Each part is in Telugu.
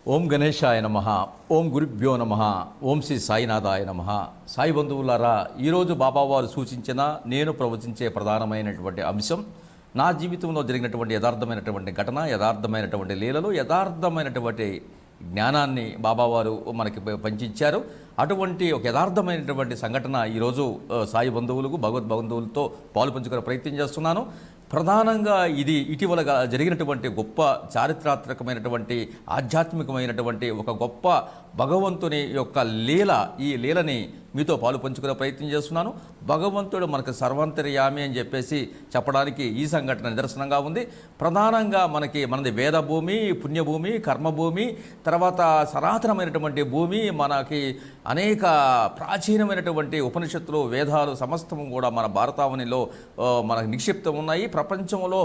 ఓం గణేశాయ నమః. ఓం గురుభ్యో నమః. ఓం శ్రీ సాయినాథాయ నమః. సాయి బంధువులారా, ఈరోజు బాబావారు సూచించిన నేను ప్రవచించే ప్రధానమైనటువంటి అంశం నా జీవితంలో జరిగినటువంటి యథార్థమైనటువంటి ఘటన, యథార్థమైనటువంటి లీలలు, యథార్థమైనటువంటి జ్ఞానాన్ని బాబావారు మనకి పంచిచ్చారు. అటువంటి ఒక యథార్థమైనటువంటి సంఘటన ఈరోజు సాయి బంధువులకు, భగవద్ బంధువులతో పాలు పంచుకునే ప్రయత్నం చేస్తున్నాను. ప్రధానంగా ఇది ఇటీవల జరిగినటువంటి గొప్ప చారిత్రాత్మకమైనటువంటి ఆధ్యాత్మికమైనటువంటి ఒక గొప్ప భగవంతుని యొక్క లీల. ఈ లీలని మీతో పాలు పంచుకునే ప్రయత్నం చేస్తున్నాను. భగవంతుడు మనకు సర్వంతర్యామి అని చెప్పేసి చెప్పడానికి ఈ సంఘటన నిదర్శనంగా ఉంది. ప్రధానంగా మనది వేదభూమి, పుణ్యభూమి, కర్మభూమి, తర్వాత సనాతనమైనటువంటి భూమి. మనకి అనేక ప్రాచీనమైనటువంటి ఉపనిషత్తులు, వేదాలు సమస్తము కూడా మన భారతావనిలో మనకు నిక్షిప్తం ఉన్నాయి. ప్రపంచంలో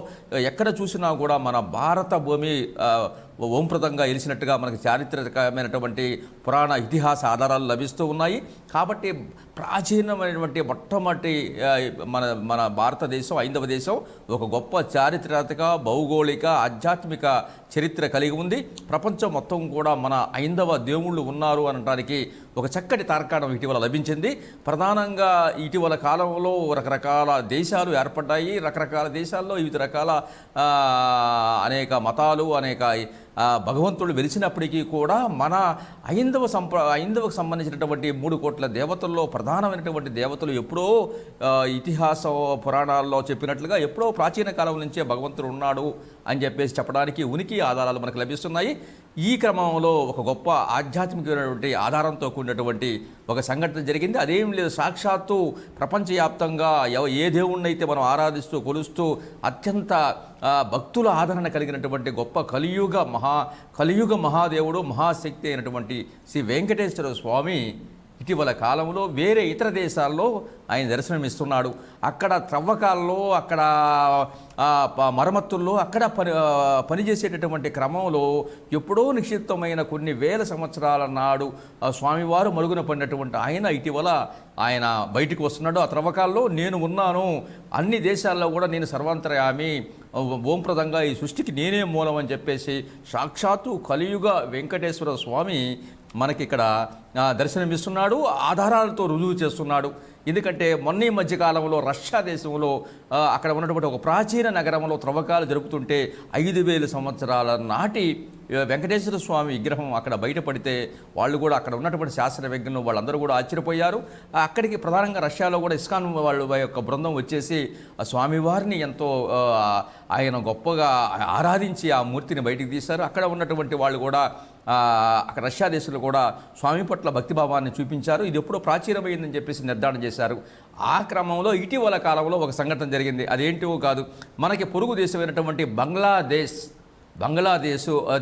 ఎక్కడ చూసినా కూడా మన భారత భూమి ఓంప్రదంగా ఎలిసినట్టుగా మనకి చారిత్రకమైనటువంటి పురాణ ఇతిహాస ఆధారాలు లభిస్తూ ఉన్నాయి. కాబట్టి ప్రాచీనమైనటువంటి మొట్టమొదటి మన భారతదేశం, ఐదవ దేశం ఒక గొప్ప చారిత్రాత్మక, భౌగోళిక, ఆధ్యాత్మిక చరిత్ర కలిగి ఉంది. ప్రపంచం మొత్తం కూడా మన ఐదవ దేవుళ్ళు ఉన్నారు అనడానికి ఒక చక్కటి తార్కాణం ఇటీవల లభించింది. ప్రధానంగా ఇటీవల కాలంలో రకరకాల దేశాలు ఏర్పడ్డాయి. రకరకాల దేశాల్లో వివిధ రకాల అనేక మతాలు, అనేక భగవంతుడు వెలిసినప్పటికీ కూడా మన ఐందవకు సంబంధించినటువంటి 3 కోట్ల దేవతల్లో ప్రధానమైనటువంటి దేవతలు ఎప్పుడో ఇతిహాస పురాణాల్లో చెప్పినట్లుగా ఎప్పుడో ప్రాచీన కాలం నుంచే భగవంతుడు ఉన్నాడు అని చెప్పేసి చెప్పడానికి ఉనికి ఆధారాలు మనకు లభిస్తున్నాయి. ఈ క్రమంలో ఒక గొప్ప ఆధ్యాత్మికమైనటువంటి ఆధారంతో కూడినటువంటి ఒక సంఘటన జరిగింది. అదేం లేదు, సాక్షాత్తు ప్రపంచవ్యాప్తంగా ఏ దేవుణ్ణైతే మనం ఆరాధిస్తూ కొలుస్తూ అత్యంత భక్తుల ఆదరణ కలిగినటువంటి గొప్ప కలియుగ మహాదేవుడు, మహాశక్తి అయినటువంటి శ్రీ వెంకటేశ్వర స్వామి ఇటీవల కాలంలో వేరే ఇతర దేశాల్లో ఆయన దర్శనమిస్తున్నాడు. అక్కడ త్రవ్వకాల్లో, అక్కడ మరమ్మతుల్లో, అక్కడ పనిచేసేటటువంటి క్రమంలో ఎప్పుడో నిక్షిప్తమైన కొన్ని వేల సంవత్సరాల నాడు స్వామివారు మరుగున పడినటువంటి ఆయన ఇటీవల ఆయన బయటికి వస్తున్నాడు. ఆ త్రవ్వకాల్లో నేను ఉన్నాను, అన్ని దేశాల్లో కూడా నేను సర్వాంతర్యామి, ఓంప్రదంగా ఈ సృష్టికి నేనే మూలం అని చెప్పేసి సాక్షాత్తు కలియుగ వెంకటేశ్వర స్వామి మనకి ఇక్కడ దర్శనమిస్తున్నాడు. ఆధారాలతో రుజువు చేస్తున్నాడు. ఎందుకంటే మొన్న ఈ మధ్యకాలంలో రష్యా దేశంలో అక్కడ ఉన్నటువంటి ఒక ప్రాచీన నగరంలో త్రవ్వకాలు జరుపుతుంటే 5,000 సంవత్సరాల నాటి వెంకటేశ్వర స్వామి విగ్రహం అక్కడ బయటపడితే వాళ్ళు కూడా అక్కడ ఉన్నటువంటి శాస్త్రవేత్తలు వాళ్ళందరూ కూడా ఆశ్చర్యపోయారు. అక్కడికి ప్రధానంగా రష్యాలో కూడా ఇస్కాన్ వాళ్ళ యొక్క బృందం వచ్చేసి ఆ స్వామివారిని ఎంతో ఆయన గొప్పగా ఆరాధించి ఆ మూర్తిని బయటికి తీశారు. అక్కడ ఉన్నటువంటి వాళ్ళు కూడా అక్కడ రష్యా దేశంలో కూడా స్వామి పట్ల భక్తిభావాన్ని చూపించారు. ఇది ఎప్పుడో ప్రాచీనమైందని చెప్పేసి నిర్ధారణ చేశారు. ఆ క్రమంలో ఇటీవల కాలంలో ఒక సంఘటన జరిగింది. అదేంటివో కాదు, మనకి పొరుగు దేశమైనటువంటి బంగ్లాదేశ్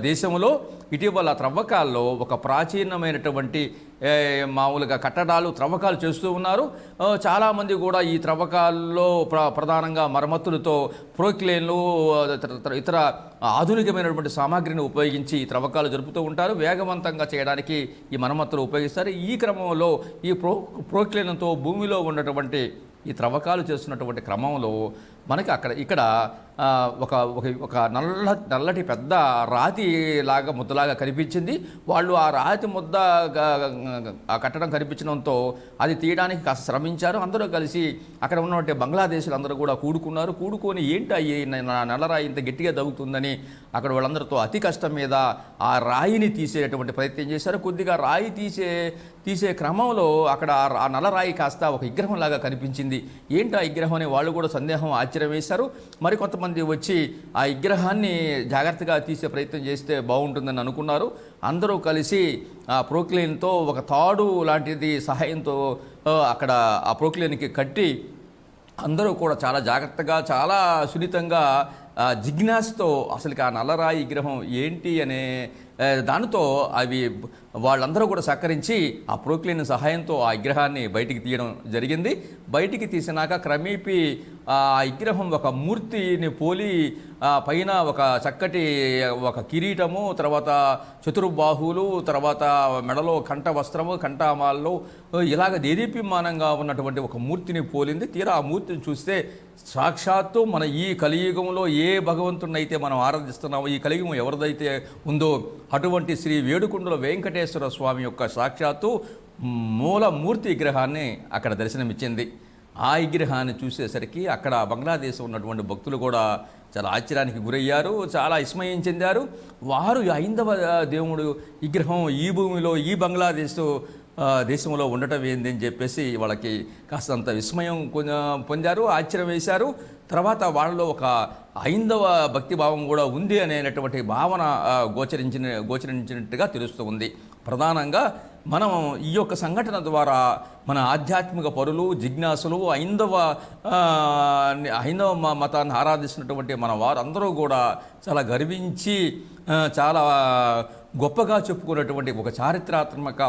దేశంలో ఇటీవల త్రవ్వకాల్లో ఒక ప్రాచీనమైనటువంటి మామూలుగా కట్టడాలు త్రవ్వకాలు చేస్తూ ఉన్నారు. చాలామంది కూడా ఈ త్రవ్వకాల్లో ప్రధానంగా మరమ్మతులతో ప్రోక్లేన్లు, ఇతర ఆధునికమైనటువంటి సామాగ్రిని ఉపయోగించి ఈ త్రవ్వకాలు జరుపుతూ ఉంటారు. వేగవంతంగా చేయడానికి ఈ మరమ్మతులు ఉపయోగిస్తారు. ఈ క్రమంలో ఈ ప్రోక్లేన్లతో భూమిలో ఉన్నటువంటి ఈ త్రవ్వకాలు చేస్తున్నటువంటి క్రమంలో మనకి ఇక్కడ ఒక నల్లటి పెద్ద రాతి లాగా ముద్దలాగా కనిపించింది. వాళ్ళు ఆ రాతి ముద్ద ఆ కట్టడం కనిపించడంతో అది తీయడానికి కాస్త శ్రమించారు. అందరూ కలిసి అక్కడ ఉన్నటువంటి బంగ్లాదేశీలు అందరూ కూడా కూడుకొని ఏంటి నల్లరాయి ఇంత గట్టిగా తగ్గుతుందని అక్కడ వాళ్ళందరితో అతి కష్టం మీద ఆ రాయిని తీసేటువంటి ప్రయత్నం చేశారు. కొద్దిగా రాయి తీసే క్రమంలో అక్కడ ఆ నల్లరాయి కాస్త ఒక విగ్రహం లాగా కనిపించింది. ఏంటి ఆ విగ్రహం అని వాళ్ళు కూడా సందేహం, ఆశ్చర్యం వేశారు. మరి కొంతమంది వచ్చి ఆ విగ్రహాన్ని జాగ్రత్తగా తీసే ప్రయత్నం చేస్తే బాగుంటుందని అనుకున్నారు. అందరూ కలిసి ఆ ప్రోక్లేన్తో ఒక తాడు లాంటిది సహాయంతో అక్కడ ఆ ప్రోక్లేన్కి కట్టి అందరూ కూడా చాలా జాగ్రత్తగా, చాలా సున్నితంగా జిజ్ఞాసతో అసలుకి ఆ నల్లరాయి విగ్రహం ఏంటి అనే దానితో వాళ్ళందరూ కూడా సహకరించి ఆ ప్రోక్లేన్ సహాయంతో ఆ విగ్రహాన్ని బయటికి తీయడం జరిగింది. బయటికి తీసినాక క్రమేపీ ఆ విగ్రహం ఒక మూర్తిని పోలి పైన ఒక చక్కటి ఒక కిరీటము, తర్వాత చతుర్బాహువులు, తర్వాత మెడలో కంఠ వస్త్రము, కంఠామాల్లో ఇలాగ దేదీప్యమానంగా ఉన్నటువంటి ఒక మూర్తిని పోలింది. తీరా ఆ మూర్తిని చూస్తే సాక్షాత్తు మన ఈ కలియుగంలో ఏ భగవంతుడినైతే మనం ఆరాధిస్తున్నామో, ఈ కలియుగం ఎవరిదైతే ఉందో అటువంటి శ్రీ వేడుకొండల వెంకటేశ్వర స్వామి యొక్క సాక్షాత్తు మూలమూర్తి విగ్రహాన్ని అక్కడ దర్శనమిచ్చింది. ఆ విగ్రహాన్ని చూసేసరికి అక్కడ బంగ్లాదేశ్ ఉన్నటువంటి భక్తులు కూడా చాలా ఆశ్చర్యానికి గురయ్యారు, చాలా విస్మయం చెందారు. వారు హైందవ దేవుడు విగ్రహం ఈ భూమిలో ఈ బంగ్లాదేశ్ దేశంలో ఉండటం ఏంది అని చెప్పేసి వాళ్ళకి కాస్తంత విస్మయం పొందారు, ఆశ్చర్యం వేశారు. తర్వాత వాళ్ళలో ఒక హైందవ భక్తిభావం కూడా ఉంది అనేటటువంటి భావన గోచరించినట్టుగా తెలుస్తూ ఉంది. ప్రధానంగా మనం ఈ యొక్క సంఘటన ద్వారా మన ఆధ్యాత్మిక పరులు, జిజ్ఞాసులు, హైందవ మతాన్ని ఆరాధిస్తున్నటువంటి మన వారందరూ కూడా చాలా గర్వించి చాలా గొప్పగా చెప్పుకున్నటువంటి ఒక చారిత్రాత్మక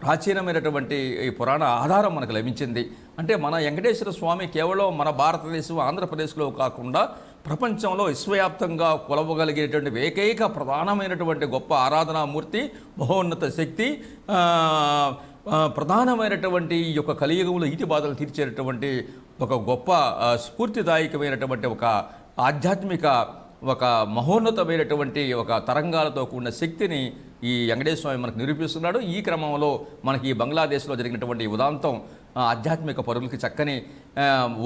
ప్రాచీనమైనటువంటి ఈ పురాణ ఆధారం మనకు లభించింది. అంటే మన వెంకటేశ్వర స్వామి కేవలం మన భారతదేశం, ఆంధ్రప్రదేశ్లో కాకుండా ప్రపంచంలో విశ్వవ్యాప్తంగా కొలవగలిగేటువంటి ఏకైక ప్రధానమైనటువంటి గొప్ప ఆరాధనామూర్తి, మహోన్నత శక్తి, ప్రధానమైనటువంటి ఈ యొక్క కలియుగంలో ఈతి బాధలు తీర్చేటటువంటి ఒక గొప్ప స్ఫూర్తిదాయకమైనటువంటి ఒక ఆధ్యాత్మిక ఒక మహోన్నతమైనటువంటి ఒక తరంగాలతో కూడిన శక్తిని ఈ వెంకటేశ్వర స్వామి మనకు నిరూపిస్తున్నాడు. ఈ క్రమంలో మనకి ఈ బంగ్లాదేశ్లో జరిగినటువంటి ఉదాంతం ఆధ్యాత్మిక పరులకి చక్కని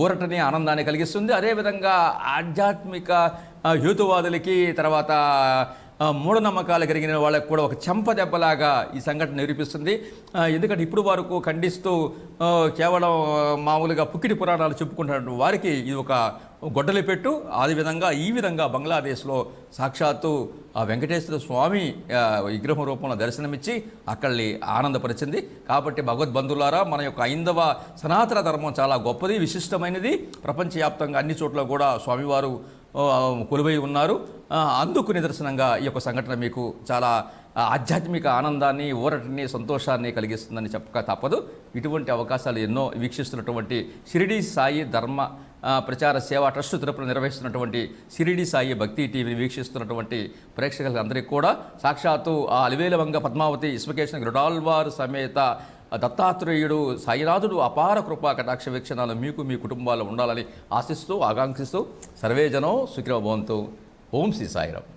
ఊరటని, ఆనందాన్ని కలిగిస్తుంది. అదేవిధంగా ఆధ్యాత్మిక హేతువాదులకి, తర్వాత మూఢనమ్మకాలు కలిగిన వాళ్ళకు కూడా ఒక చెంపదెబ్బలాగా ఈ సంఘటన నిరూపిస్తుంది. ఎందుకంటే ఇప్పుడు వరకు ఖండిస్తూ కేవలం మామూలుగా పుక్కిడి పురాణాలు చెప్పుకుంటున్న వారికి ఇది ఒక గొడ్డలి పెట్టు. అదేవిధంగా ఈ విధంగా బంగ్లాదేశ్లో సాక్షాత్తు ఆ వెంకటేశ్వర స్వామి విగ్రహం రూపంలో దర్శనమిచ్చి అక్కడిని ఆనందపరిచింది. కాబట్టి భగవద్బంధులారా, మన యొక్క హైందవ సనాతన ధర్మం చాలా గొప్పది, విశిష్టమైనది. ప్రపంచవ్యాప్తంగా అన్ని చోట్ల కూడా స్వామివారు కొలువై ఉన్నారు. అందుకు నిదర్శనంగా ఈ యొక్క సంఘటన మీకు చాలా ఆధ్యాత్మిక ఆనందాన్ని, ఊరటిని, సంతోషాన్ని కలిగిస్తుందని చెప్పక తప్పదు. ఇటువంటి అవకాశాలు ఎన్నో వీక్షిస్తున్నటువంటి షిరిడి సాయి ధర్మ ప్రచార సేవా ట్రస్ట్ తరపున నిర్వహిస్తున్నటువంటి షిరిడి సాయి భక్తి టీవీని వీక్షిస్తున్నటువంటి ప్రేక్షకులందరికీ కూడా సాక్షాత్తు ఆ అలివేలవంగ పద్మావతి విశ్వకేశన గరుడాల్వారు సమేత దత్తాత్రేయుడు సాయినాథుడు అపార కృపా కటాక్ష వీక్షణాలు మీకు, మీ కుటుంబాల్లో ఉండాలని ఆశిస్తూ, ఆకాంక్షిస్తూ సర్వేజనో సుఖినో భవంతు. ఓం శ్రీ సాయిరామ్.